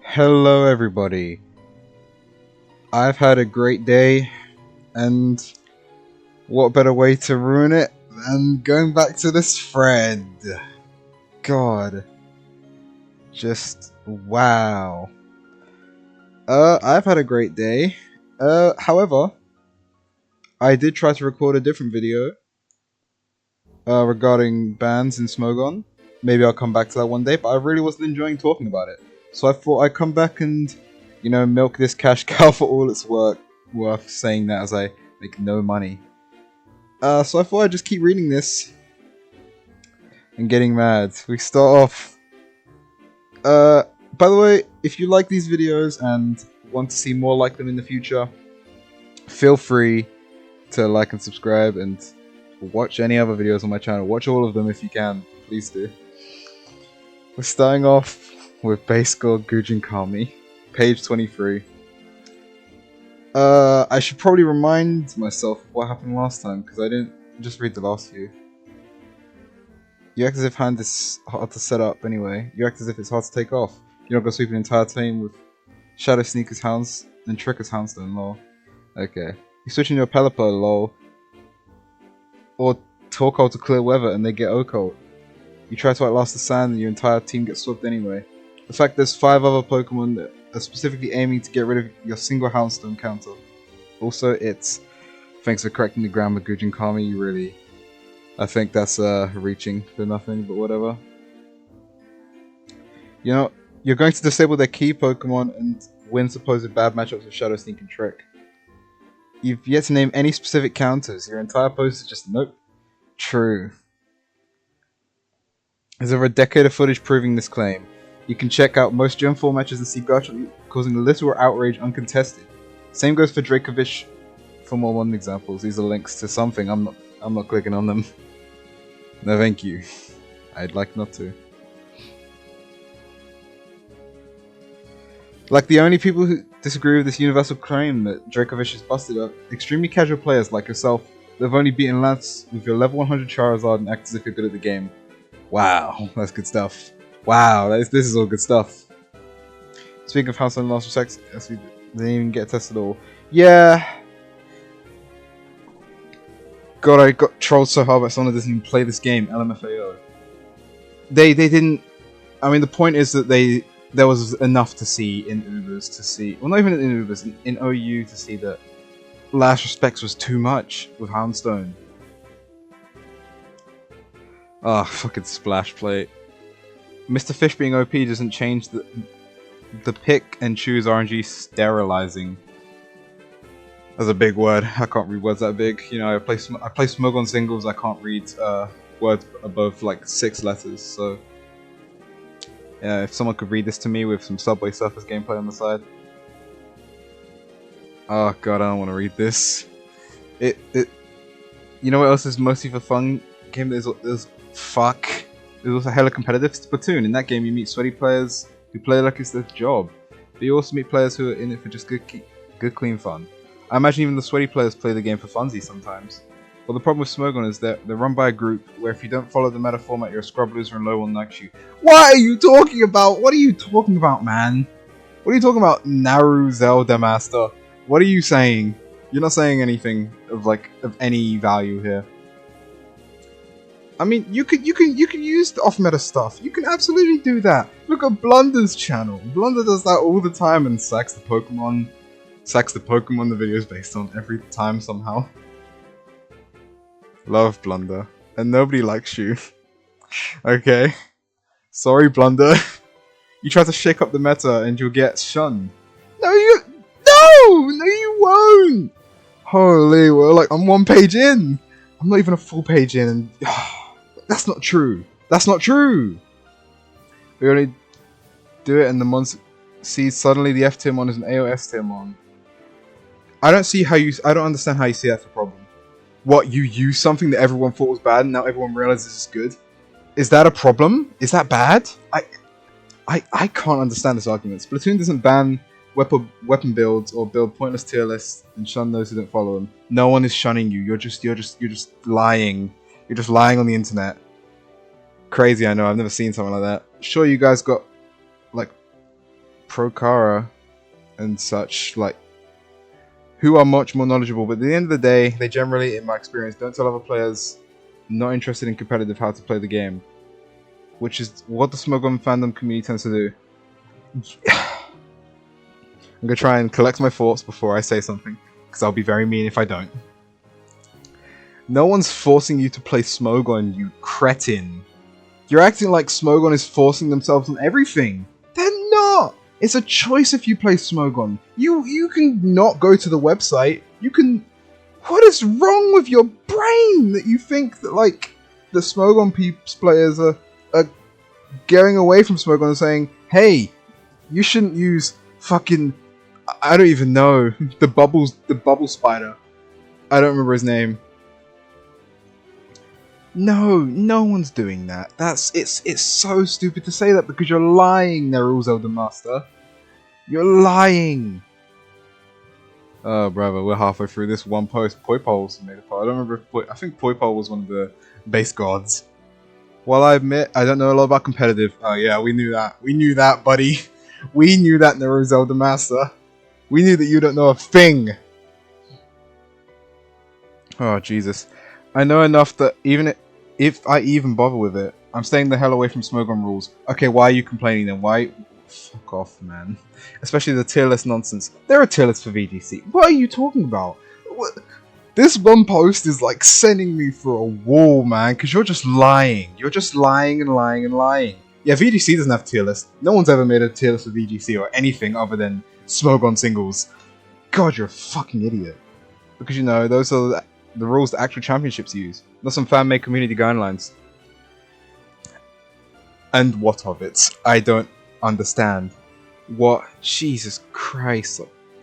Hello everybody. I've had a great day, and what better way to ruin it than going back to this thread. God. Just wow. I've had a great day. However, I did try to record a different video regarding bans in Smogon. Maybe I'll come back to that one day, but I really wasn't enjoying talking about it. So I thought I'd come back and, milk this cash cow for all it's worth saying that as I make no money. So I thought I'd just keep reading this and getting mad. We start off. By the way, if you like these videos and want to see more like them in the future, feel free to like and subscribe and watch any other videos on my channel. Watch all of them if you can. Please do. We're starting off with base score GujinKami, page 23. I should probably remind myself of what happened last time, because I didn't just read the last few. You act as if hand is hard to set up anyway. You act as if it's hard to take off. You're not gonna sweep an entire team with Shadow Sneaker's Hounds and Tricker's Houndstone, lol. Okay. You switch in your Pelipper, lol. Or Torkoal to clear weather and they get Occult. You try to outlast the sand and your entire team gets swept anyway. The fact there's 5 other Pokemon that are specifically aiming to get rid of your single Houndstone counter. Also, it's... Thanks for correcting the grammar, GujinKami, you really... I think that's reaching for nothing, but whatever. You know, you're going to disable their key Pokemon and win supposed bad matchups with Shadow Sneak and Trick. You've yet to name any specific counters. Your entire post is just nope. True. There's over a decade of footage proving this claim. You can check out most Gen 4 matches and see Gacha causing literal outrage uncontested. Same goes for Dracovish for more modern examples. These are links to something. I'm not clicking on them. No thank you. I'd like not to. Like the only people who disagree with this universal claim that Dracovish is busted are extremely casual players like yourself that have only beaten Lance with your level 100 Charizard and act as if you're good at the game. Wow, that's good stuff. Wow, this is all good stuff. Speaking of House and Last Respect, they didn't even get tested at all. Yeah. God, I got trolled so hard by someone that doesn't even play this game, LMFAO. They didn't... I mean, the point is that there was enough to see in Ubers to see... Well, not even in Ubers, in OU to see that Last Respects was too much with Houndstone. Ah, fucking splash plate. Mr. Fish being OP doesn't change the pick and choose RNG sterilizing. That's a big word. I can't read words that big. You know, I play Smogon singles. I can't read words above like 6 letters. So yeah, if someone could read this to me with some Subway Surfers gameplay on the side. Oh god, I don't want to read this. You know what else is mostly for fun? Game there's fuck. There's also hella competitive. Splatoon. In that game, you meet sweaty players who play like it's their job, but you also meet players who are in it for just good, clean fun. I imagine even the sweaty players play the game for funsies sometimes. But the problem with Smogon is that they're run by a group where if you don't follow the meta format, you're a scrub loser and low one likes you. What are you talking about? What are you talking about, man? What are you talking about, Naru Zelda Master? What are you saying? You're not saying anything of any value here. I mean, you can use the off-meta stuff. You can absolutely do that. Look at Blunder's channel. Blunder does that all the time and sacks the Pokemon the video is based on every time somehow. Love Blunder. And nobody likes you. Okay. Sorry, Blunder. You try to shake up the meta and you'll get shunned. No, you won't! Holy, well, I'm 1 page in. I'm not even a full page in and... That's not true. That's not true! We only do it and the mon sees suddenly the F tier mon is an AOS tier mon. I don't understand how you see that's a problem. What, you use something that everyone thought was bad and now everyone realizes it's good? Is that a problem? Is that bad? I can't understand this argument. Splatoon doesn't ban weapon builds or build pointless tier lists and shun those who don't follow them. No one is shunning you. You're just lying. You're just lying on the internet. Crazy, I know. I've never seen something like that. Sure, you guys got Procara and such, like, who are much more knowledgeable, but at the end of the day, they generally, in my experience, don't tell other players not interested in competitive how to play the game, which is what the Smogon fandom community tends to do. I'm gonna try and collect my thoughts before I say something, because I'll be very mean if I don't. No one's forcing you to play Smogon, you cretin. You're acting like Smogon is forcing themselves on everything. They're not! It's a choice if you play Smogon. You can not go to the website. You can... What is wrong with your brain that you think that, like, the Smogon players are going away from Smogon and saying, hey, you shouldn't use fucking... I don't even know. The bubble spider. I don't remember his name. No one's doing that. It's so stupid to say that because you're lying, Nerul Zelda Master. You're lying. Oh, brother, we're halfway through this one post. Poipol's made a part. I don't remember if I think Poipol was one of the base gods. While I admit I don't know a lot about competitive. Oh yeah, we knew that. We knew that, buddy. We knew that, Nerul Zelda Master. We knew that you don't know a thing. Oh Jesus. I know enough that even if I even bother with it, I'm staying the hell away from Smogon rules. Okay, why are you complaining then? Why? Fuck off, man. Especially the tier list nonsense. There are tier lists for VGC. What are you talking about? What? This one post is like sending me for a wall, man, because you're just lying. You're just lying and lying and lying. Yeah, VGC doesn't have tier list. No one's ever made a tier list for VGC or anything other than Smogon singles. God, you're a fucking idiot. Because, you know, those are the rules that actual championships use, not some fan-made community guidelines. And what of it? I don't understand. What? Jesus Christ.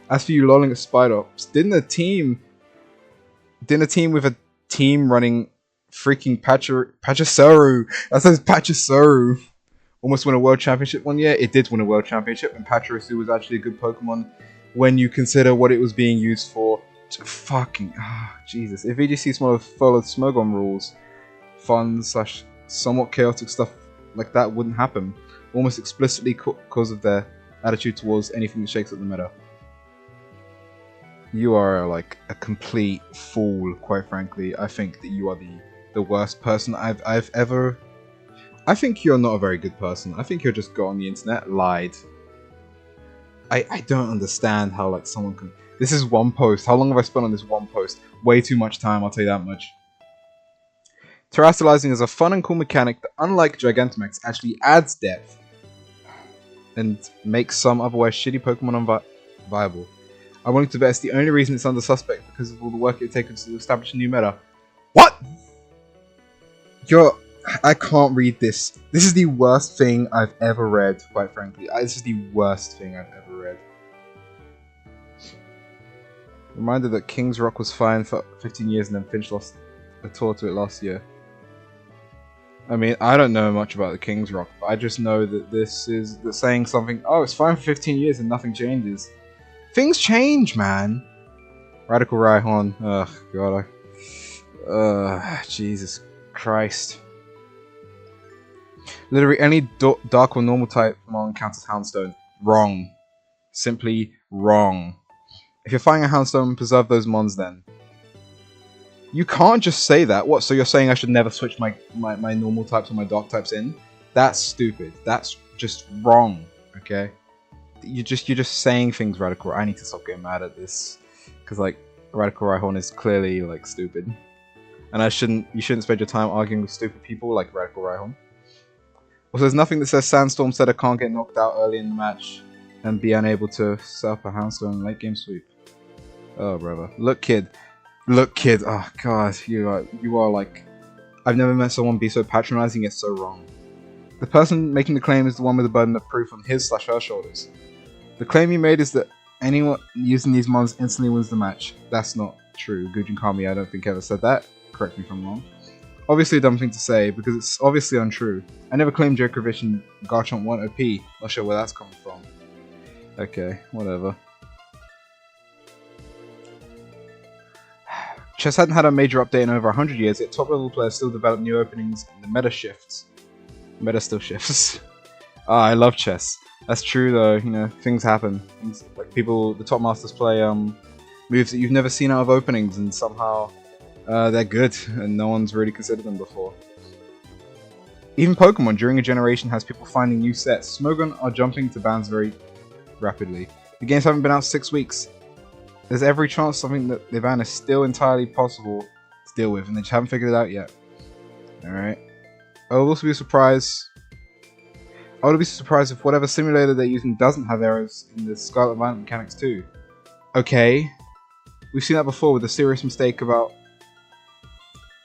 As for you lolling at Spidops, didn't a team with a team running freaking Pachysoroh, that says Pachysoroh, almost win a world championship one year? It did win a world championship, and Pachysoroh was actually a good Pokemon when you consider what it was being used for. Fucking Jesus! If VGC followed Smogon rules, fun / somewhat chaotic stuff like that wouldn't happen, almost explicitly because of their attitude towards anything that shakes up the meta. You are like a complete fool, quite frankly. I think that you are the worst person I've ever. I think you're not a very good person. I think you're just got on the internet, lied. I don't understand how like someone can. This is one post. How long have I spent on this one post? Way too much time, I'll tell you that much. Terrestrializing is a fun and cool mechanic that, unlike Gigantamax, actually adds depth and makes some otherwise shitty Pokemon unviable. I'm willing to bet it's the only reason it's under suspect because of all the work it's taken to establish a new meta. What? I can't read this. This is the worst thing I've ever read, quite frankly. This is the worst thing I've ever read. Reminder that King's Rock was fine for 15 years and then Finch lost a tour to it last year. I mean, I don't know much about the King's Rock, but I just know that this is saying something. Oh, it's fine for 15 years and nothing changes. Things change, man. Radical-Rhyhorn. Ugh, God. Jesus Christ. Literally any dark or normal type Mon counters Houndstone. Wrong. Simply wrong. If you're fighting a Houndstone, preserve those Mons then. You can't just say that. What, so you're saying I should never switch my normal types or my dark types in? That's stupid. That's just wrong, okay? You're just saying things, Radical. I need to stop getting mad at this. Because, like, Radical-Rhyhorn is clearly, like, stupid. And you shouldn't spend your time arguing with stupid people like Radical-Rhyhorn. Also, there's nothing that says Sandstorm Setter can't get knocked out early in the match and be unable to set up a Houndstone in late game sweep. Oh, brother. Look, kid. Look, kid. Oh, God. You are like... I've never met someone be so patronizing yet so wrong. The person making the claim is the one with the burden of proof on his/her shoulders. The claim you made is that anyone using these mons instantly wins the match. That's not true. GujinKami, I don't think ever said that. Correct me if I'm wrong. Obviously a dumb thing to say, because it's obviously untrue. I never claimed Djokovic and Garchomp weren't OP. Not sure where that's coming from. Okay, whatever. Chess hadn't had a major update in over 100 years, yet top level players still develop new openings and the meta shifts. Meta still shifts. I love chess. That's true though, you know, things happen. Things, like people, the top masters play moves that you've never seen out of openings, and somehow they're good, and no one's really considered them before. Even Pokemon during a generation has people finding new sets. Smogon are jumping to bans very rapidly. The games haven't been out 6 weeks. There's every chance something that they ban is still entirely possible to deal with, and they just haven't figured it out yet. Alright. I would also be surprised. I would be surprised if whatever simulator they're using doesn't have errors in the Scarlet Violet mechanics too. Okay. We've seen that before with a serious mistake about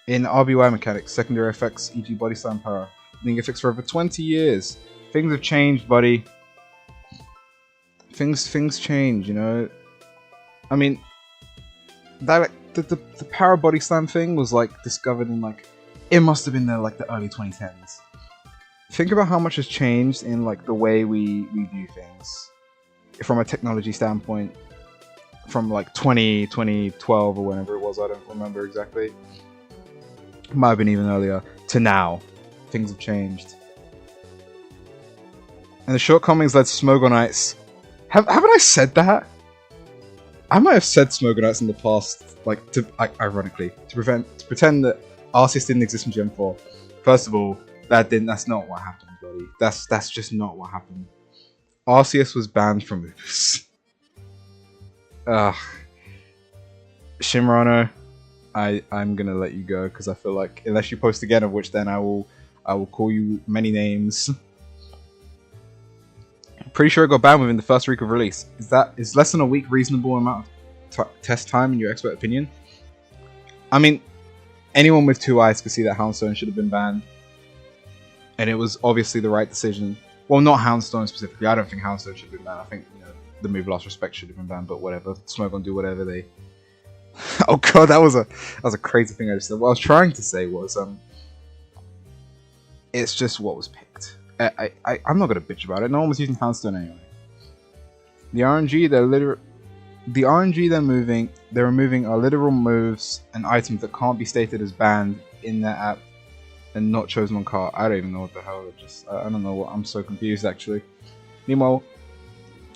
in RBY mechanics, secondary effects, e.g. body slam power, being fixed for over 20 years. Things have changed, buddy. Things change, you know. I mean, that the power body slam thing was like discovered in like, it must have been the like the early 2010s. Think about how much has changed in like the way we view things from a technology standpoint, from like 2012 or whenever it was. I don't remember exactly. Might have been even earlier, to now. Things have changed. And the shortcomings led to Smogonites. Haven't I said that? I might have said Smogonites in the past, like, ironically, to pretend that Arceus didn't exist in Gen 4. First of all, that's not what happened, buddy. That's just not what happened. Arceus was banned from moves. Ugh. Shimrano, I'm gonna let you go because I feel like unless you post again, of which then I will call you many names. Pretty sure it got banned within the first week of release. Is less than a week reasonable amount of test time in your expert opinion? I mean, anyone with 2 eyes could see that Houndstone should have been banned, and it was obviously the right decision. Well, not Houndstone specifically. I don't think Houndstone should have been banned. I think, you know, the move Lost Respect should have been banned, but whatever. Smogon do whatever they. Oh god, that was a crazy thing I just said. What I was trying to say was it's just what was picked. I'm not gonna bitch about it. No one was using Houndstone anyway. The RNG they're removing are literal moves and items that can't be stated as banned in their app and not chosen on cart. I don't even know what the hell. I don't know what. I'm so confused actually. Meanwhile,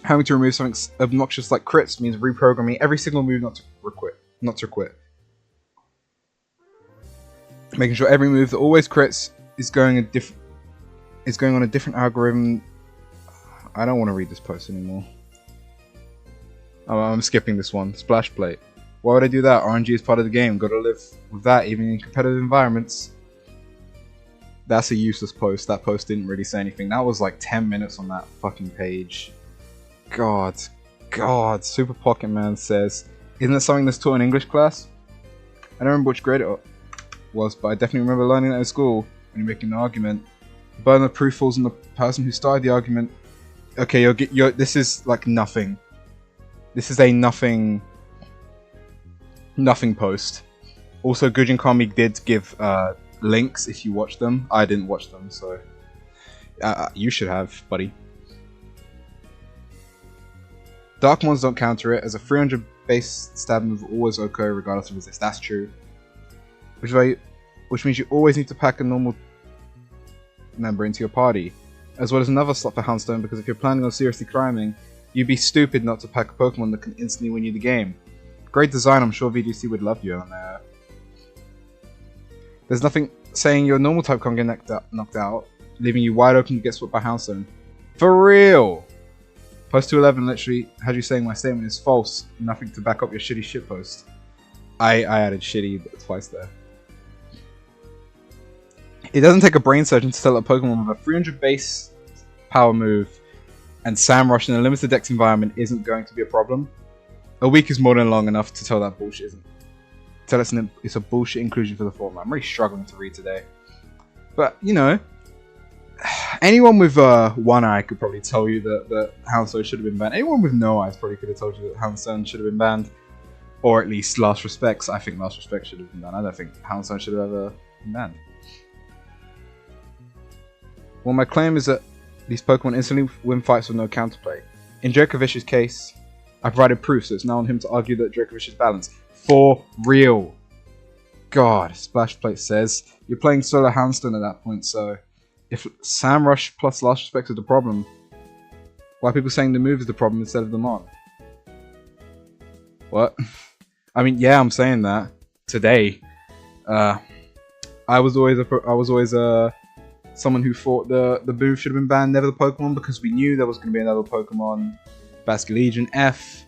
having to remove something obnoxious like crits means reprogramming every single move not to quit. Making sure every move that always crits is going on a different algorithm. I don't want to read this post anymore. I'm skipping this one. Splash plate. Why would I do that? RNG is part of the game. Gotta live with that even in competitive environments. That's a useless post. That post didn't really say anything. That was like 10 minutes on that fucking page. God. Super Pocket Man says, isn't that something that's taught in English class? I don't remember which grade it was, but I definitely remember learning that in school when you're making an argument. The burden of proof falls on the person who started the argument. Okay, this is like nothing. This is a nothing post. Also, GujinKami did give links if you watch them. I didn't watch them, so you should have, buddy. Dark Mons don't counter it, as a 300 base stab move always okay regardless of resist. That's true. Which means you always need to pack a normal member into your party, as well as another slot for Houndstone, because if you're planning on seriously climbing, you'd be stupid not to pack a Pokemon that can instantly win you the game. Great design, I'm sure VGC would love you on there. There's nothing saying your normal type can't get knocked out, leaving you wide open to get swept by Houndstone. For real! Post 211 literally had you saying my statement is false, nothing to back up your shitty shitpost. I added shitty twice there. It doesn't take a brain surgeon to tell a Pokemon with a 300 base power move and Sam Rush in a limited dex environment isn't going to be a problem. A week is more than long enough to tell that bullshit isn't. Tell us it's a bullshit inclusion for the format. I'm really struggling to read today. But, you know, anyone with one eye could probably tell you that Houndstone should have been banned. Anyone with no eyes probably could have told you that Houndstone should have been banned. Or at least Last Respects. I think Last Respects should have been banned. I don't think Houndstone should have ever been banned. Well, my claim is that these Pokemon instantly win fights with no counterplay. In Djokovic's case, I provided proof, so it's now on him to argue that Djokovic is balanced. For real. God, Splash Plate says, you're playing solo Houndstone at that point, so if Sam Rush plus Last Respect is the problem, Why are people saying the move is the problem instead of the mon? What? I mean, yeah, I'm saying that today. I was always someone who thought the move should have been banned, never the Pokemon, because we knew there was going to be another Pokemon, Basculegion F,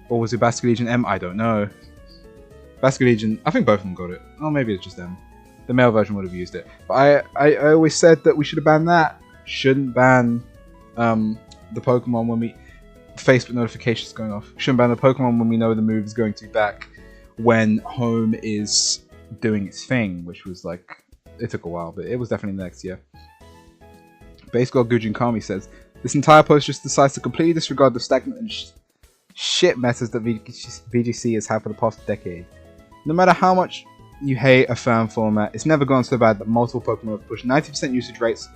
or was it Basculegion M? I don't know. Basculegion, I think both of them got it. Oh, maybe it's just them. The male version would have used it. But I always said that we should have banned that. Shouldn't ban the Pokemon when we... Facebook notifications going off. Shouldn't ban the Pokemon when we know the move is going to be back when home is doing its thing, which was like... It took a while, but it was definitely next year. Base God GujinKami says, this entire post just decides to completely disregard the stagnant and shit methods that VGC has had for the past decade. No matter how much you hate a fan format, it's never gone so bad that multiple Pokemon have pushed 90% usage rates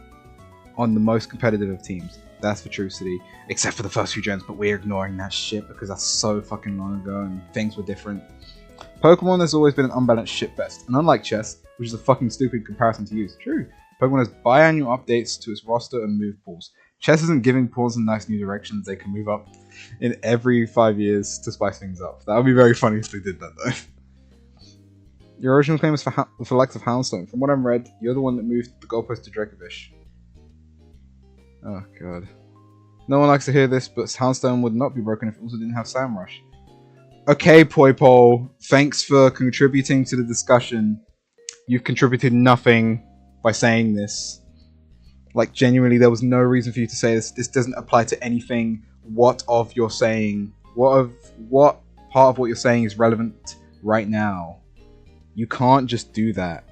on the most competitive of teams. That's for True City, except for the first few gens, but we're ignoring that shit because that's so fucking long ago and things were different. Pokemon has always been an unbalanced shitfest, and unlike chess, which is a fucking stupid comparison to use, true, Pokemon has biannual updates to its roster and move pools. Chess isn't giving pawns in nice new directions, they can move up in every 5 years to spice things up. That would be very funny if they did that though. Your original claim is for the likes of Houndstone. From what I'm read, you're the one that moved the goalpost to Dracovish. Oh god. No one likes to hear this, but Houndstone would not be broken if it also didn't have Samrush. Okay, Poipole, thanks for contributing to the discussion. You've contributed nothing by saying this. Like, genuinely, there was no reason for you to say this. This doesn't apply to anything. What of you're saying? What part of what you're saying is relevant right now? You can't just do that.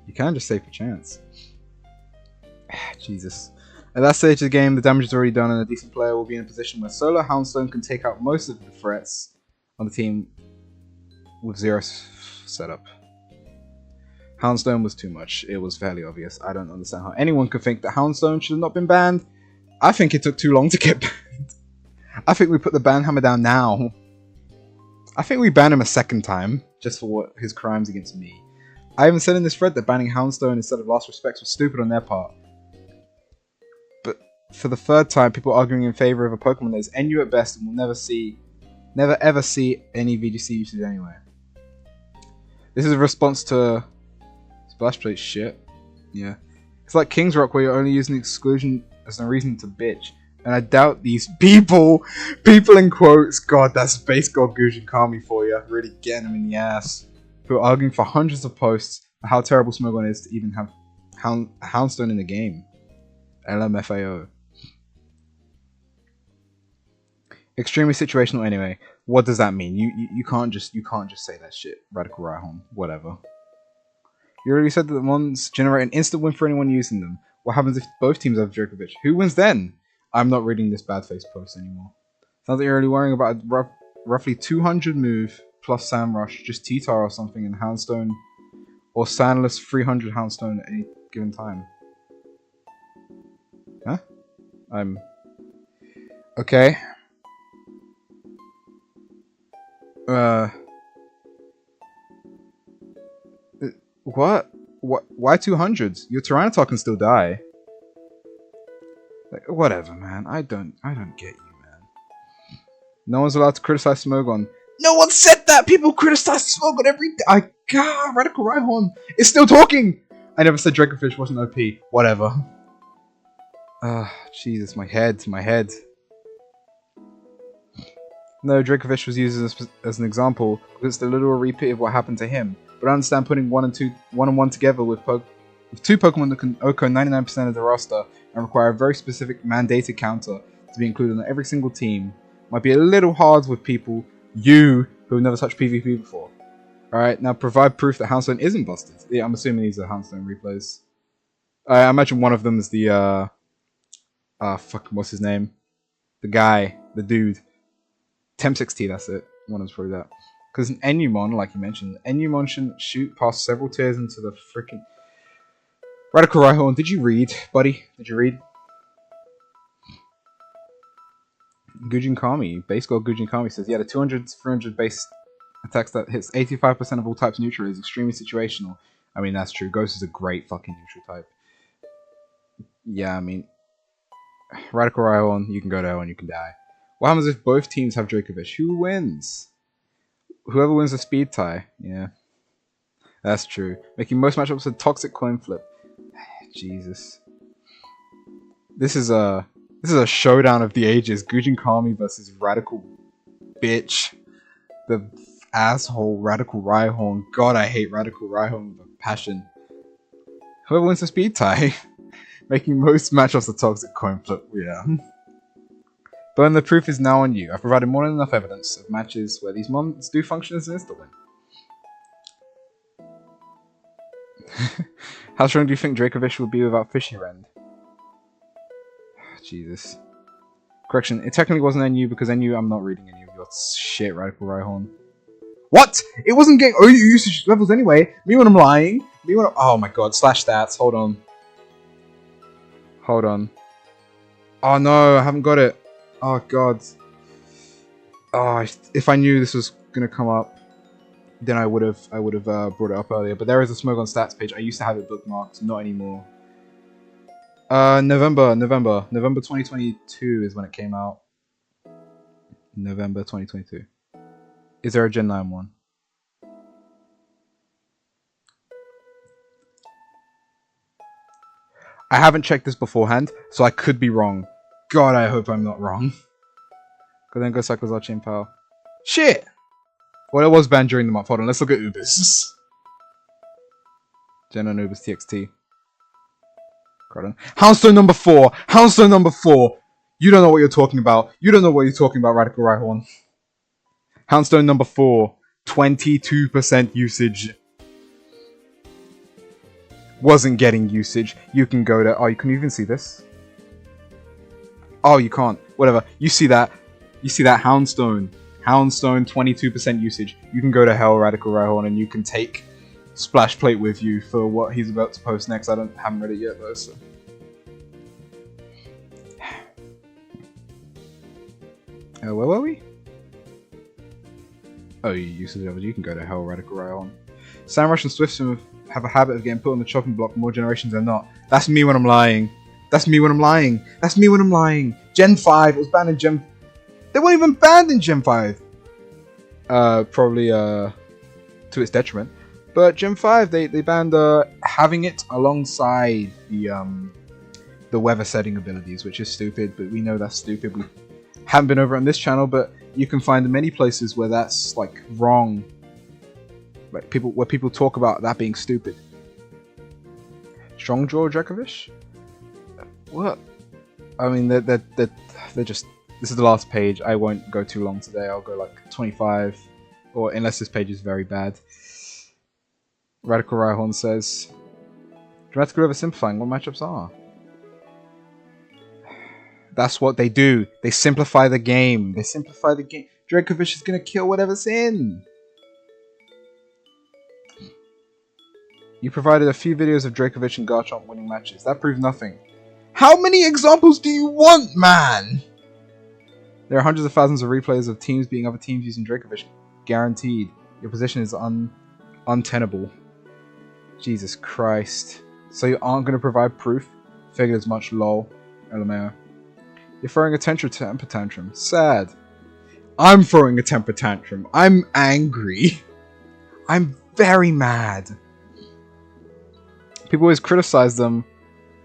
You can't just say for chance. Jesus. At that stage of the game, the damage is already done and a decent player will be in a position where solo Houndstone can take out most of the threats on the team with zero setup. Houndstone was too much. It was fairly obvious. I don't understand how anyone could think that Houndstone should have not been banned. I think it took too long to get banned. I think we put the ban hammer down now. I think we ban him a second time, just for his crimes against me. I even said in this thread that banning Houndstone instead of Last Respects was stupid on their part. But for the third time, people arguing in favor of a Pokemon that is NU at best and will never ever see any VGC usage anywhere. This is a response to Splash Plate shit. Yeah. It's like King's Rock where you're only using exclusion as a reason to bitch. And I doubt these people in quotes, god, that's base god GujinKami for you, really getting them in the ass, who are arguing for hundreds of posts for how terrible Smogon is to even have Houndstone in the game. LMFAO. Extremely situational anyway. What does that mean? You can't just say that shit. Radical-Rhyhorn. Whatever. You already said that the mons generate an instant win for anyone using them. What happens if both teams have Dracovish? Who wins then? I'm not reading this bad face post anymore. Sounds like you're really worrying about a roughly 200 move plus Samrush, just T-Tar or something, and Houndstone, or Sandless 300 Houndstone at any given time. Huh? Okay. What? Why 200s? Your Tyranitar can still die. Like, whatever, man. I don't get you, man. No one's allowed to criticize Smogon. No one said that! People criticize Smogon every day! God, Radical-Rhyhorn is still talking! I never said Dracovish wasn't OP. Whatever. Jesus, my head. No, Dracovish was used as an example because it's the literal repeat of what happened to him. But I understand putting one and one together with two Pokemon that can OHKO 99% of the roster and require a very specific mandated counter to be included on every single team might be a little hard with people, who have never touched PvP before. Alright, now provide proof that Houndstone isn't busted. Yeah, I'm assuming these are Houndstone replays. I imagine one of them is the, what's his name? The guy, the dude. Temp6T, that's it. One of them's probably that. Because an Enumon, like you mentioned, Enumon shouldn't shoot past several tiers into the freaking... Radical-Rhyhorn, did you read, buddy? Did you read? GujinKami, base god GujinKami says, yeah, the 200-300 base attacks that hits 85% of all types neutral is extremely situational. I mean, that's true. Ghost is a great fucking neutral type. Yeah, I mean... Radical-Rhyhorn, you can go to hell and you can die. What happens if both teams have Dracovish? Who wins? Whoever wins the speed tie. Yeah. That's true. Making most matchups a toxic coin flip. Jesus. This is a showdown of the ages. GujinKami versus Radical Bitch. The asshole Radical-Rhyhorn. God, I hate Radical-Rhyhorn with a passion. Whoever wins the speed tie. Making most matchups a toxic coin flip. Yeah. But the proof is now on you. I've provided more than enough evidence of matches where these mons do function as an insta-win. How strong do you think Dracovish will be without Fishy Rend? Jesus. Correction, it technically wasn't NU because NU, I'm not reading any of your shit, Radical-Rhyhorn. What? It wasn't getting OU usage levels anyway. Me when I'm lying. Me when I'm... Oh my god, slash stats. Hold on. Hold on. Oh no, I haven't got it. Oh god. Oh, if I knew this was gonna come up, then I would have brought it up earlier. But there is a Smogon stats page. I used to have it bookmarked, not anymore. November 2022 is when it came out. November 2022. Is there a Gen 9 one? I haven't checked this beforehand, so I could be wrong. God, I hope I'm not wrong. Go then go Cycles our chain power. Shit! Well, it was banned during the month. Hold on, let's look at Ubis. Gen 9 Ubis TXT. Houndstone number 4! Houndstone number 4! You don't know what you're talking about. You don't know what you're talking about, Radical-Rhyhorn. Houndstone number 4. 22% usage. Wasn't getting usage. You can go to... Oh, you can even see this? Oh, you can't. Whatever. You see that. You see that Houndstone. Houndstone, 22% usage. You can go to hell, Radical-Rhyhorn, and you can take Splash Plate with you for what he's about to post next. I haven't read it yet, though, so... Where were we? Oh, usage levels. You can go to hell, Radical-Rhyhorn. Samrush and Swiftswim have a habit of getting put on the chopping block more generations than not. That's me when I'm lying. That's me when I'm lying. That's me when I'm lying. Gen 5. It was banned in Gen... They weren't even banned in Gen 5. Probably to its detriment. But Gen 5, they banned having it alongside the weather setting abilities, which is stupid, but we know that's stupid. We haven't been over on this channel, but you can find many places where that's like wrong. Like people talk about that being stupid. Strong Draw Dracovish? What? I mean, they're just... This is the last page. I won't go too long today. I'll go like 25, or unless this page is very bad. Radical-Rhyhorn says, dramatically oversimplifying what matchups are. That's what they do. They simplify the game. They simplify the game. Dracovish is gonna kill whatever's in. You provided a few videos of Dracovish and Garchomp winning matches. That proved nothing. How many examples do you want, man? There are hundreds of thousands of replays of teams beating other teams using Dracovish. Guaranteed. Your position is untenable. Jesus Christ. So you aren't going to provide proof? Figured as much, lol. LMAO. You're throwing a temper tantrum. Sad. I'm throwing a temper tantrum. I'm angry. I'm very mad. People always criticize them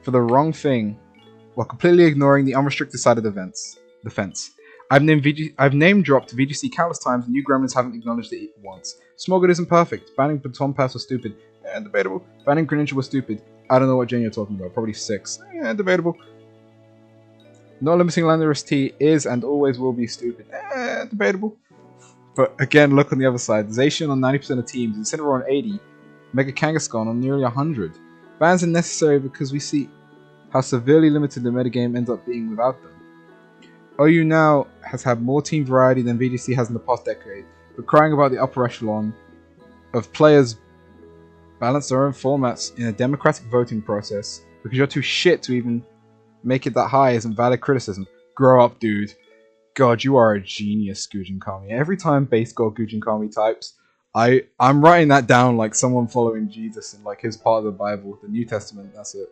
for the wrong thing while completely ignoring the unrestricted side of the fence. I've name dropped VGC countless times and you gremlins haven't acknowledged it once. Smogon isn't perfect. Banning Baton Pass was stupid. Debatable. Banning Greninja was stupid. I don't know what gen you're talking about. Probably 6. Debatable. Not limiting Landorus T is and always will be stupid. Debatable. But again, look on the other side. Zacian on 90% of teams, Incineroar on 80, Mega Kangaskhan on nearly 100. Bans are necessary because we see how severely limited the metagame ends up being without them. OU now has had more team variety than VGC has in the past decade, but crying about the upper echelon of players balance their own formats in a democratic voting process because you're too shit to even make it that high isn't valid criticism. Grow up, dude. God, you are a genius, GujinKami. Every time base god GujinKami types, I'm writing that down like someone following Jesus in like his part of the Bible, the New Testament. That's it.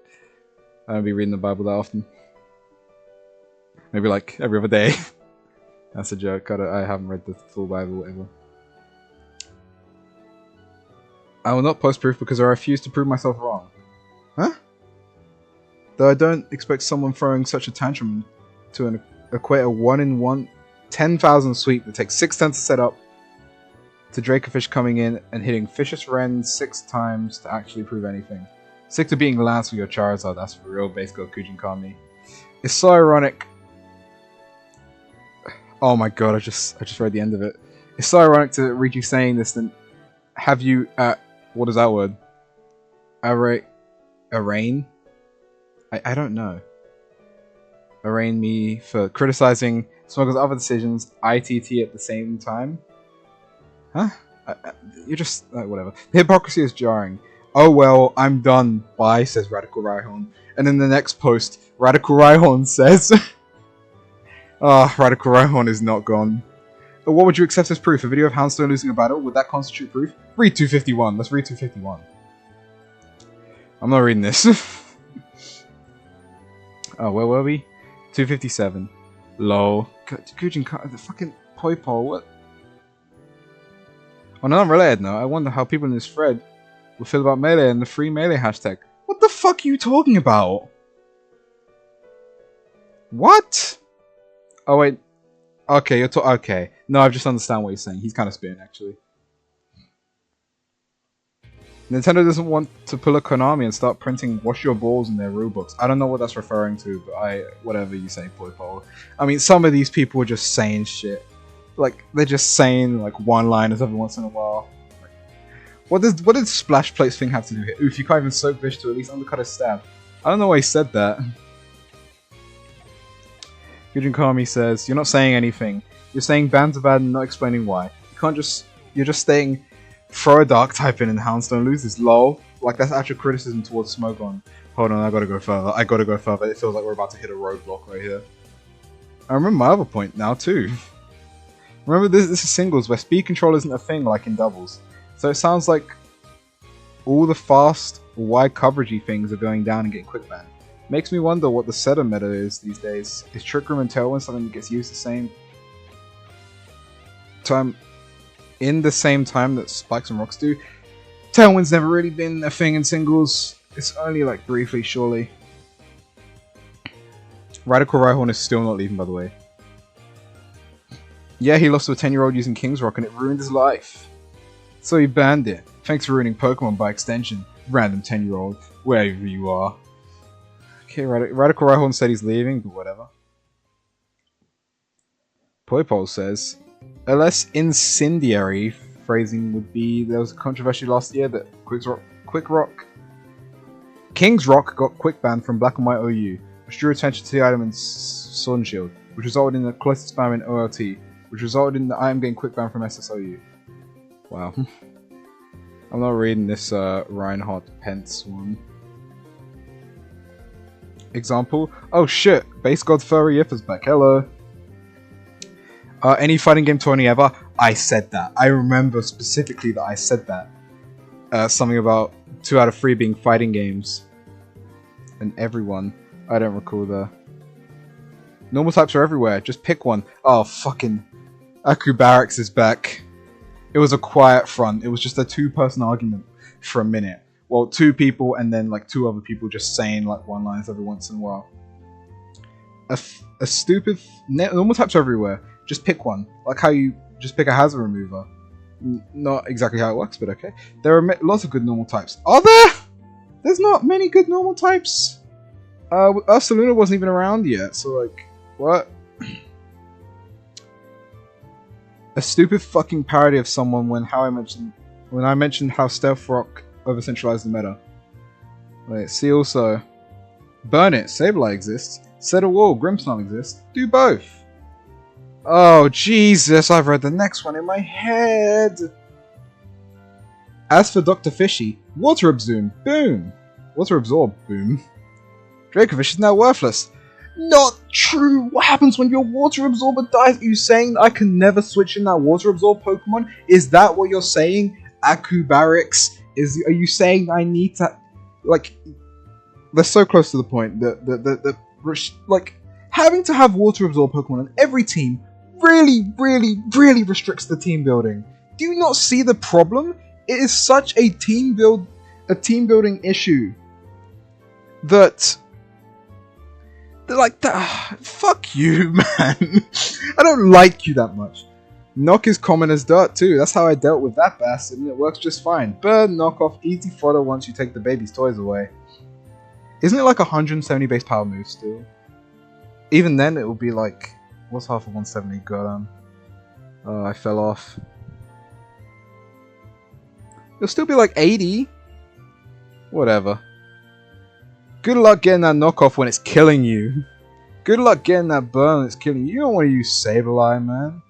I don't be reading the Bible that often. Maybe like every other day. That's a joke. I haven't read the full Bible ever. I will not post proof because I refuse to prove myself wrong. Huh? Though I don't expect someone throwing such a tantrum to equate a 1 in 10,000 sweep that takes 6 turns to set up to Dracofish coming in and hitting Vicious Wren 6 times to actually prove anything. Stick to beating Lance with your Charizard, that's for real, base god GujinKami. It's so ironic. Oh my god, I just read the end of it. It's so ironic to read you saying this, then have you what is that word? Arraign? I don't know. Arraign me for criticizing Smogon's other decisions, ITT at the same time? Huh? You're just... whatever. The hypocrisy is jarring. Oh well, I'm done. Bye, says Radical-Rhyhorn. And in the next post, Radical-Rhyhorn says... Radical-Rhyhorn is not gone. But what would you accept as proof? A video of Houndstone losing a battle? Would that constitute proof? Read 251. Let's read 251. I'm not reading this. Oh, where were we? 257. Lol. GujinKami, the fucking Poipole, what? On an unrelated note, I wonder how people in this thread will feel about Melee and the free Melee hashtag. What the fuck are you talking about? What? Oh wait. Okay, you're okay. No, I just understand what you're saying. He's kind of spitting, actually. Nintendo doesn't want to pull a Konami and start printing "wash your balls" in their rulebooks. I don't know what that's referring to, but whatever you say, Poipole. I mean, some of these people are just saying shit. Like, they're just saying, like, one-liners every once in a while. Like, what does Splash Plates thing have to do here? Oof, you can't even soak Bish to at least undercut his stab. I don't know why he said that. GujinKami says, you're not saying anything. You're saying bans are bad and not explaining why. You can't just... You're just saying, throw a dark type in and Houndstone loses. Lol. Like, that's actual criticism towards Smogon. Hold on, I gotta go further. It feels like we're about to hit a roadblock right here. I remember my other point now, too. Remember, this is singles, where speed control isn't a thing like in doubles. So it sounds like all the fast, wide coveragey things are going down and getting quick banned. Makes me wonder what the setter meta is these days. Is Trick Room and Tailwind something that gets used the same time, in the same time that Spikes and Rocks do? Tailwind's never really been a thing in singles. It's only like briefly, surely. Radical-Rhyhorn is still not leaving, by the way. Yeah, he lost to a 10-year-old using King's Rock and it ruined his life. So he banned it. Thanks for ruining Pokemon by extension, random 10-year-old, wherever you are. Okay, Radical-Rhyhorn said he's leaving, but whatever. Poipole says, a less incendiary phrasing would be, there was a controversy last year that King's Rock got quick banned from Black and White OU, which drew attention to the item in Sun Shield, which resulted in the closest spam in OLT, which resulted in the item getting quick banned from SSOU. Wow. I'm not reading this Reinhardt Pence one. Example? Oh shit! Base God Furry Yipper's back. Hello. Any fighting game tourney ever? I said that. I remember specifically that I said that. Something about 2 out of 3 being fighting games. And everyone. I don't recall the... Normal types are everywhere. Just pick one. Oh, fucking... Aku Barracks is back. It was a quiet front. It was just a 2-person argument for a minute. Well, 2 people and then like 2 other people just saying like one-liners every once in a while. A stupid... Normal types are everywhere. Just pick one. Like how you just pick a hazard remover. Not exactly how it works, but okay. There are lots of good normal types. Are there? There's not many good normal types. Ursaluna wasn't even around yet, so like... What? A stupid fucking parody of someone when I mentioned how Stealth Rock over-centralized the meta. Wait, see also... Burn it, Sableye exists. Set a wall, Grimmsnarl exists. Do both. Oh, Jesus, I've read the next one in my head. As for Dr. Fishy, Water Absorb, boom. Water Absorb, boom. Dracofish is now worthless. Not true! What happens when your Water Absorber dies? Are you saying I can never switch in that Water Absorb Pokemon? Is that what you're saying? Aku Barracks? Are you saying I need to... Like... They're so close to the point. Like... Having to have water absorb Pokemon on every team really restricts the team building. Do you not see the problem? It is such a team building issue that like that. Fuck you, man. I don't like you that much. Knock is common as dirt too. That's how I dealt with that bastard, and it works just fine. Bird, knockoff, easy fodder once you take the baby's toys away. Isn't it like 170 base power move still? Even then, it would be like, what's half of 170? God, I fell off. It'll still be like 80. Whatever. Good luck getting that knockoff when it's killing you. Good luck getting that burn when it's killing you. You don't want to use Sableye, man.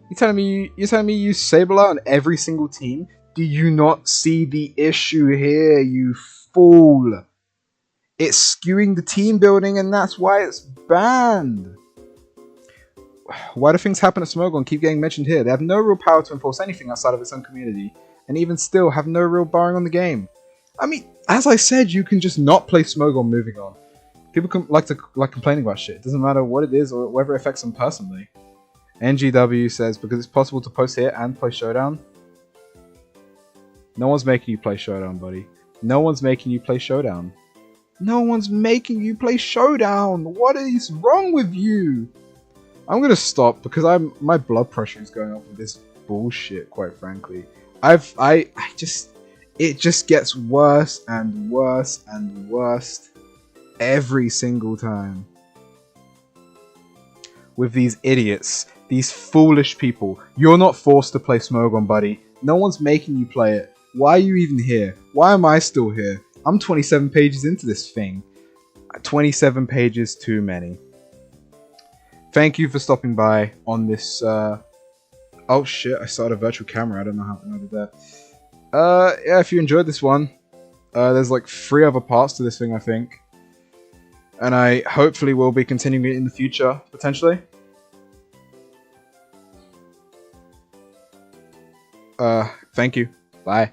You're telling me you use Sableye on every single team? Do you not see the issue here, you fool? It's skewing the team building, and that's why it's banned. Why do things happen at Smogon keep getting mentioned here? They have no real power to enforce anything outside of its own community, and even still have no real bearing on the game. I mean, as I said, you can just not play Smogon moving on. People like complaining about shit. It doesn't matter what it is or whether it affects them personally. NGW says, because it's possible to post here and play Showdown. No one's making you play Showdown, buddy. No one's making you play Showdown. No one's making you play Showdown. What is wrong with you? I'm gonna stop because my blood pressure is going up with this bullshit. Quite frankly, it just gets worse and worse and worse every single time with these idiots, these foolish people. You're not forced to play Smogon, buddy. No one's making you play it. Why are you even here? Why am I still here? I'm 27 pages into this thing. 27 pages too many. Thank you for stopping by on this, oh shit, I started a virtual camera. I don't know how I did that. Yeah, if you enjoyed this one, there's like 3 other parts to this thing, I think. And I hopefully will be continuing it in the future, potentially. Thank you. Bye.